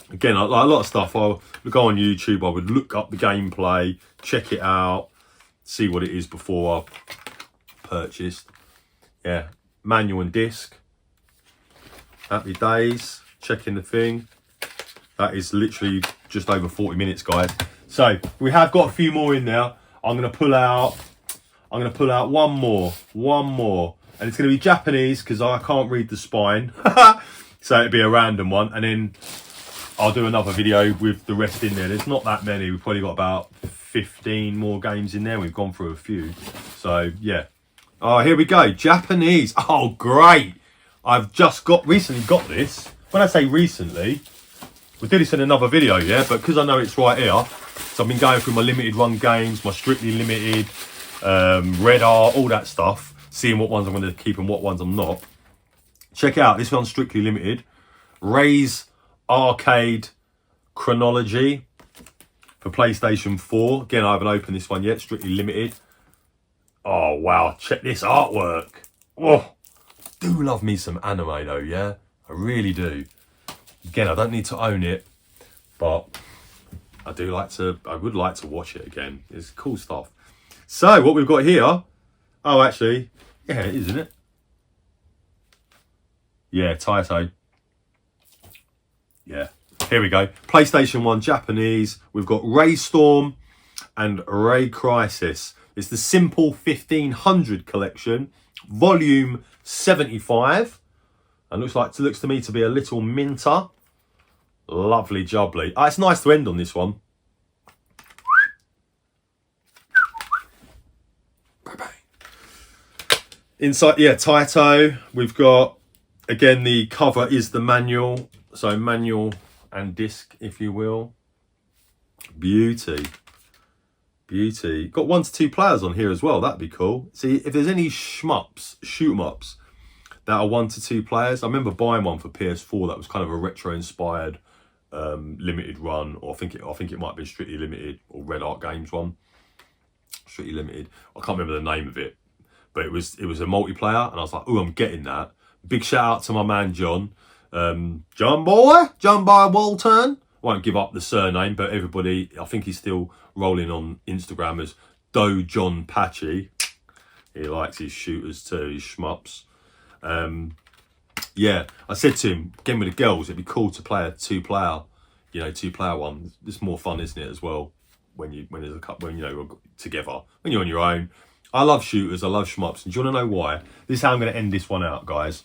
Again, like a lot of stuff, I would go on YouTube, I would look up the gameplay, check it out, see what it is before I purchased. Yeah, manual and disc. Happy days. Checking the thing. That is literally just over 40 minutes, guys. So we have got a few more in there. I'm gonna pull out one more, and it's gonna be Japanese because I can't read the spine. So it'd be a random one, and then I'll do another video with the rest in there. There's not that many. We've probably got about 15 more games in there. We've gone through a few. So yeah. Oh, here we go. Japanese. Oh, great. I've just recently got this. When I say recently, we did this in another video, yeah, but because I know it's right here, so I've been going through my limited run games, my strictly limited, Red Art, all that stuff, seeing what ones I'm going to keep and what ones I'm not. Check it out, this one's strictly limited. Ray's Arcade Chronology for PlayStation 4. Again, I haven't opened this one yet, strictly limited. Oh, wow, check this artwork. Oh, do love me some anime though, yeah? I really do. Again, I don't need to own it, but I would like to watch it again. It's cool stuff. So what we've got here, oh, actually, yeah, it is, isn't it? Yeah, Taito. Yeah, here we go. PlayStation 1 Japanese. We've got Ray Storm and Ray Crisis. It's the Simple 1500 collection, volume 75. And looks to me to be a little minter. Lovely jubbly. Oh, it's nice to end on this one. Bye-bye. Inside, yeah, Taito. We've got, again, the cover is the manual. So manual and disc, if you will. Beauty. Beauty. Got 1 to 2 players on here as well. That'd be cool. See, if there's any shmups, shoot 'em ups, that are 1 to 2 players. I remember buying one for PS4 that was kind of a retro inspired limited run, or I think it might have been strictly limited, or Red Art Games one. Strictly limited. I can't remember the name of it, but it was a multiplayer, and I was like, oh, I'm getting that. Big shout out to my man John. John Boy Walton. Won't give up the surname, but everybody, I think he's still rolling on Instagram as Do John Patchy. He likes his shooters too, his shmups. Yeah, I said to him, again with the girls, it'd be cool to play a two-player one. It's more fun, isn't it, as well, when there's a couple, when you're together, when you're on your own. I love shooters, I love shmups, and do you want to know why? This is how I'm going to end this one out, guys.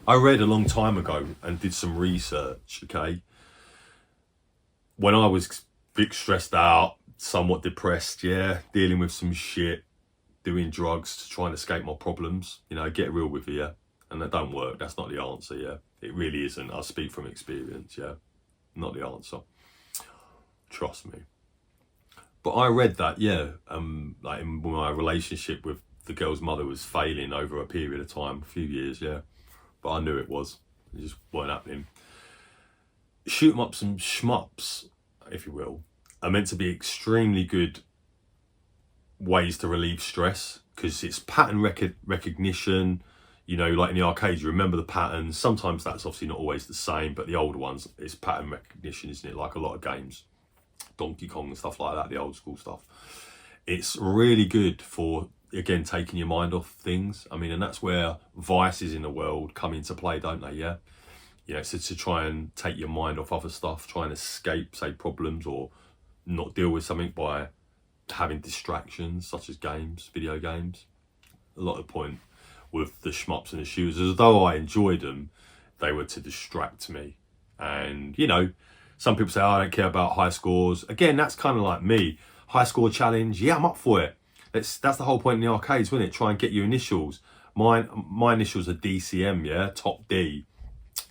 I read a long time ago and did some research, okay? When I was big stressed out, somewhat depressed, yeah, dealing with some shit, doing drugs to try and escape my problems. You know, get real with you, yeah? And that don't work. That's not the answer, yeah? It really isn't. I speak from experience, yeah? Not the answer. Trust me. But I read that, yeah, like in my relationship with the girl's mother was failing over a period of time, a few years, yeah. But I knew it was. It just weren't happening. Shoot 'em ups and shmups, if you will, are meant to be extremely good ways to relieve stress, because it's pattern recognition. You know, like in the arcades, you remember the patterns. Sometimes that's obviously not always the same, but the older ones, it's pattern recognition, isn't it? Like a lot of games, Donkey Kong and stuff like that, the old school stuff. It's really good for, again, taking your mind off things. I mean, and that's where vices in the world come into play, don't they? Yeah. You know, so to try and take your mind off other stuff, try and escape, say, problems, or not deal with something by having distractions such as games, video games. A lot of the point with the shmups and the shooters, although I enjoyed them, they were to distract me. And, you know, some people say, oh, I don't care about high scores. Again, that's kind of like me. High score challenge, yeah, I'm up for it. That's the whole point in the arcades, wasn't it? Try and get your initials. My initials are DCM, yeah, top D.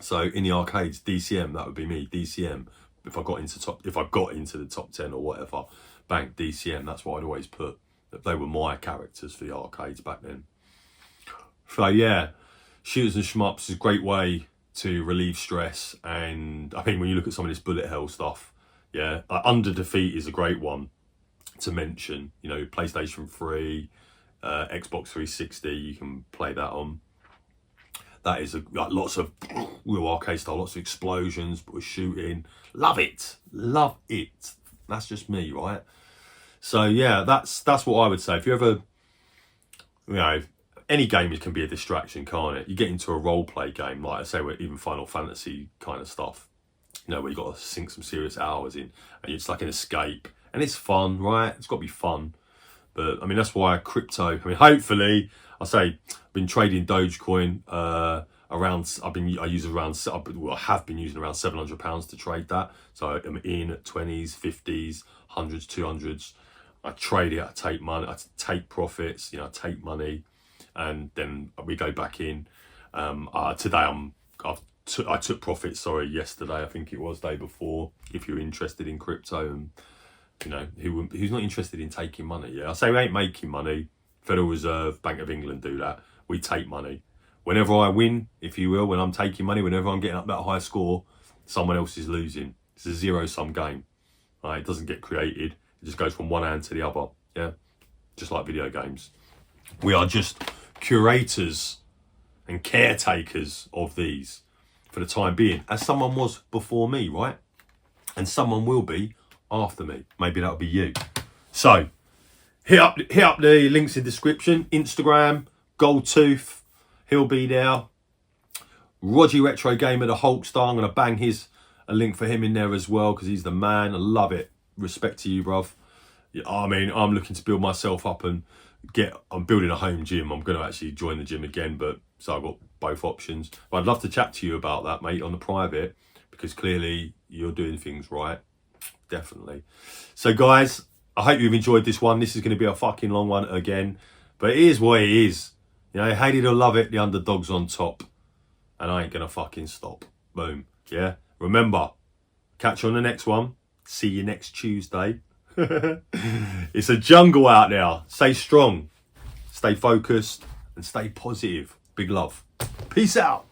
So in the arcades, DCM, that would be me, DCM. If I got into the top 10 or whatever, bang, DCM, that's what I'd always put. They were my characters for the arcades back then. So yeah, shooters and shmups is a great way to relieve stress. And I think when you look at some of this bullet hell stuff, yeah, Under Defeat is a great one to mention. You know, PlayStation 3, Xbox 360, you can play that on. That is like lots of real arcade style, lots of explosions, but we're shooting. Love it, love it. That's just me, right? So yeah, that's what I would say. If you ever, you know, any game can be a distraction, can't it? You get into a role play game, like I say, with even Final Fantasy kind of stuff, you know, where you got to sink some serious hours in, and it's like an escape, and it's fun, right? It's got to be fun. But I mean, that's why crypto. I mean, hopefully, I say I've been trading Dogecoin around. I have been using around £700 to trade that. So I'm in at 20s, 50s, 100s, 200s. I trade it. I take money. I take profits. You know, I take money, and then we go back in. Today I took profits. Sorry, yesterday I think it was, day before. If you're interested in crypto and, you know, who's not interested in taking money? Yeah, I say we ain't making money. Federal Reserve, Bank of England do that. We take money. Whenever I win, if you will, when I'm taking money, whenever I'm getting up that high score, someone else is losing. It's a zero-sum game. Right? It doesn't get created. It just goes from one hand to the other. Yeah, just like video games. We are just curators and caretakers of these for the time being, as someone was before me, right? And someone will be after me. Maybe that'll be you. So hit up the links in the description. Instagram, Goldtooth, he'll be there. Roger Retro Gamer, the Hulkstar, I'm going to bang a link for him in there as well, because he's the man. I love it. Respect to you, bruv. Yeah, I mean, I'm looking to build myself up and I'm building a home gym. I'm going to actually join the gym again, so I've got both options. But I'd love to chat to you about that, mate, on the private, because clearly you're doing things right. Definitely. So guys, I hope you've enjoyed this one. This is going to be a fucking long one again, but it is what it is. You know, hate it or love it, the underdog's on top, and I ain't going to fucking stop. Boom. Yeah. Remember, catch you on the next one. See you next Tuesday. It's a jungle out there. Stay strong, stay focused, and stay positive. Big love. Peace out.